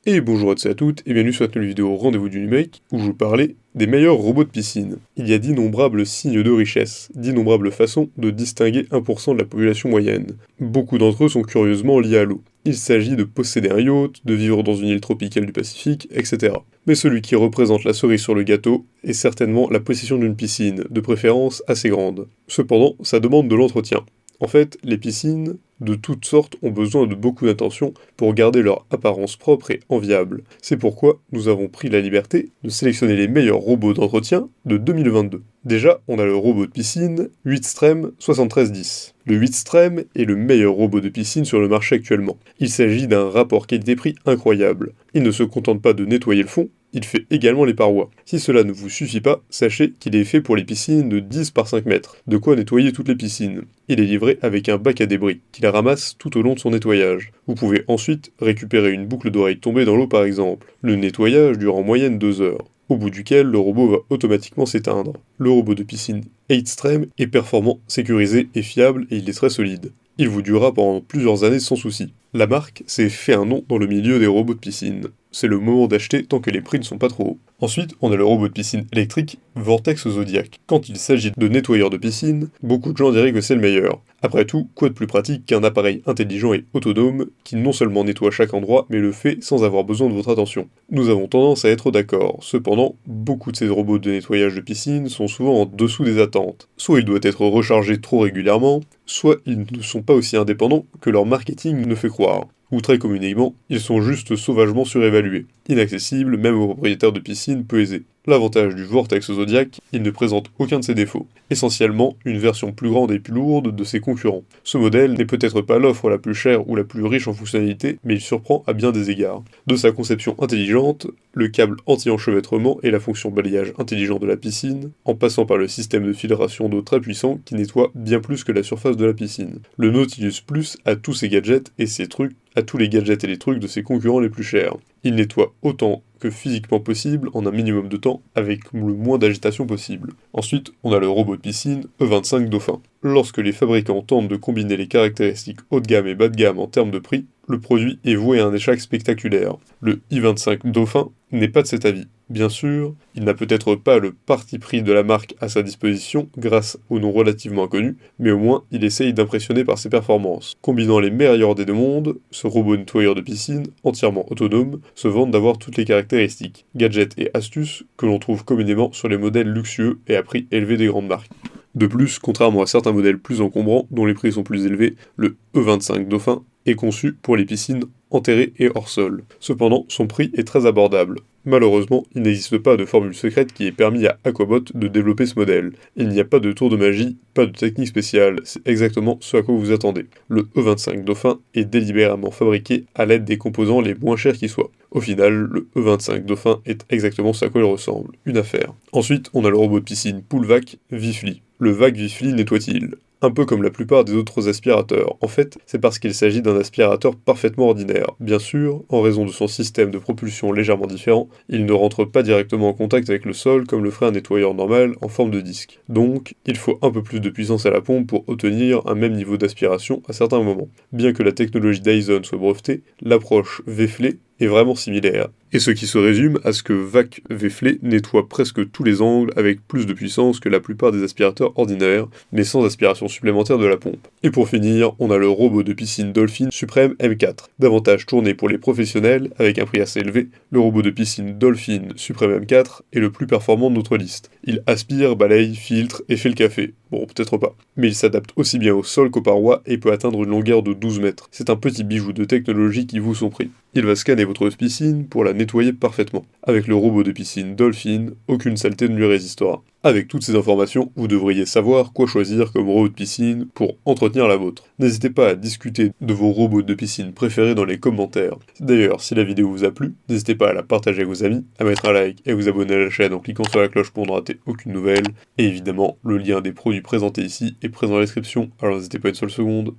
Et bonjour à tous et à toutes, et bienvenue sur cette nouvelle vidéo Rendez-vous du numérique, où je vous parlais des meilleurs robots de piscine. Il y a d'innombrables signes de richesse, d'innombrables façons de distinguer 1% de la population moyenne. Beaucoup d'entre eux sont curieusement liés à l'eau. Il s'agit de posséder un yacht, de vivre dans une île tropicale du Pacifique, etc. Mais celui qui représente la cerise sur le gâteau est certainement la possession d'une piscine, de préférence assez grande. Cependant, ça demande de l'entretien. En fait, les piscines de toutes sortes ont besoin de beaucoup d'attention pour garder leur apparence propre et enviable. C'est pourquoi nous avons pris la liberté de sélectionner les meilleurs robots d'entretien de 2022. Déjà, on a le robot de piscine 8Strem 7310. Le 8Strem est le meilleur robot de piscine sur le marché actuellement. Il s'agit d'un rapport qualité-prix incroyable. Il ne se contente pas de nettoyer le fond, il fait également les parois. Si cela ne vous suffit pas, sachez qu'il est fait pour les piscines de 10 par 5 mètres, de quoi nettoyer toutes les piscines. Il est livré avec un bac à débris, qui la ramasse tout au long de son nettoyage. Vous pouvez ensuite récupérer une boucle d'oreille tombée dans l'eau par exemple. Le nettoyage dure en moyenne 2 heures, au bout duquel le robot va automatiquement s'éteindre. Le robot de piscine 8Strem est performant, sécurisé et fiable et il est très solide. Il vous durera pendant plusieurs années sans souci. La marque s'est fait un nom dans le milieu des robots de piscine. C'est le moment d'acheter tant que les prix ne sont pas trop hauts. Ensuite, on a le robot de piscine électrique Vortex Zodiac. Quand il s'agit de nettoyeur de piscine, beaucoup de gens diraient que c'est le meilleur. Après tout, quoi de plus pratique qu'un appareil intelligent et autonome qui non seulement nettoie chaque endroit, mais le fait sans avoir besoin de votre attention. Nous avons tendance à être d'accord. Cependant, beaucoup de ces robots de nettoyage de piscine sont souvent en dessous des attentes. Soit il doit être rechargé trop régulièrement, soit ils ne sont pas aussi indépendants que leur marketing ne fait croire. Ou très communément, ils sont juste sauvagement surévalués, inaccessibles même aux propriétaires de piscines peu aisés. L'avantage du Vortex Zodiac, il ne présente aucun de ses défauts, essentiellement une version plus grande et plus lourde de ses concurrents. Ce modèle n'est peut-être pas l'offre la plus chère ou la plus riche en fonctionnalités, mais il surprend à bien des égards. De sa conception intelligente, le câble anti-enchevêtrement et la fonction balayage intelligent de la piscine, en passant par le système de filtration d'eau très puissant qui nettoie bien plus que la surface de la piscine. Le Nautilus Plus a tous ses gadgets et ses trucs à tous les gadgets et les trucs de ses concurrents les plus chers. Il nettoie autant que physiquement possible en un minimum de temps avec le moins d'agitation possible. Ensuite, on a le robot de piscine E25 Dauphin. Lorsque les fabricants tentent de combiner les caractéristiques haut de gamme et bas de gamme en termes de prix, le produit est voué à un échec spectaculaire. Le i25 Dauphin n'est pas de cet avis. Bien sûr, il n'a peut-être pas le parti pris de la marque à sa disposition grâce au nom relativement inconnu, mais au moins il essaye d'impressionner par ses performances. Combinant les meilleurs des deux mondes, ce robot nettoyeur de piscine, entièrement autonome, se vante d'avoir toutes les caractéristiques, gadgets et astuces que l'on trouve communément sur les modèles luxueux et à prix élevé des grandes marques. De plus, contrairement à certains modèles plus encombrants dont les prix sont plus élevés, le E25 Dauphin est conçu pour les piscines enterrées et hors sol. Cependant, son prix est très abordable. Malheureusement, il n'existe pas de formule secrète qui ait permis à Aquabot de développer ce modèle. Il n'y a pas de tour de magie, pas de technique spéciale, c'est exactement ce à quoi vous vous attendez. Le E25 Dauphin est délibérément fabriqué à l'aide des composants les moins chers qui soient. Au final, le E25 Dauphin est exactement ce à quoi il ressemble, une affaire. Ensuite, on a le robot de piscine Poolvac Vifly. Le Vac Vifly nettoie-t-il ? Un peu comme la plupart des autres aspirateurs. En fait, c'est parce qu'il s'agit d'un aspirateur parfaitement ordinaire. Bien sûr, en raison de son système de propulsion légèrement différent, il ne rentre pas directement en contact avec le sol comme le ferait un nettoyeur normal en forme de disque. Donc, il faut un peu plus de puissance à la pompe pour obtenir un même niveau d'aspiration à certains moments. Bien que la technologie Dyson soit brevetée, l'approche Vefley est vraiment similaire, et ce qui se résume à ce que Vac Vefley nettoie presque tous les angles avec plus de puissance que la plupart des aspirateurs ordinaires, mais sans aspiration supplémentaire de la pompe. Et pour finir, on a le robot de piscine Dolphin Supreme M4. Davantage tourné pour les professionnels, avec un prix assez élevé, le robot de piscine Dolphin Supreme M4 est le plus performant de notre liste. Il aspire, balaye, filtre et fait le café. Bon, peut-être pas. Mais il s'adapte aussi bien au sol qu'aux parois et peut atteindre une longueur de 12 mètres. C'est un petit bijou de technologie qui vaut son prix. Il va scanner votre piscine pour la nettoyer parfaitement. Avec le robot de piscine Dolphin, aucune saleté ne lui résistera. Avec toutes ces informations, vous devriez savoir quoi choisir comme robot de piscine pour entretenir la vôtre. N'hésitez pas à discuter de vos robots de piscine préférés dans les commentaires. D'ailleurs, si la vidéo vous a plu, n'hésitez pas à la partager avec vos amis, à mettre un like et à vous abonner à la chaîne en cliquant sur la cloche pour ne rater aucune nouvelle. Et évidemment, le lien des produits présentés ici est présent dans la description, alors n'hésitez pas une seule seconde.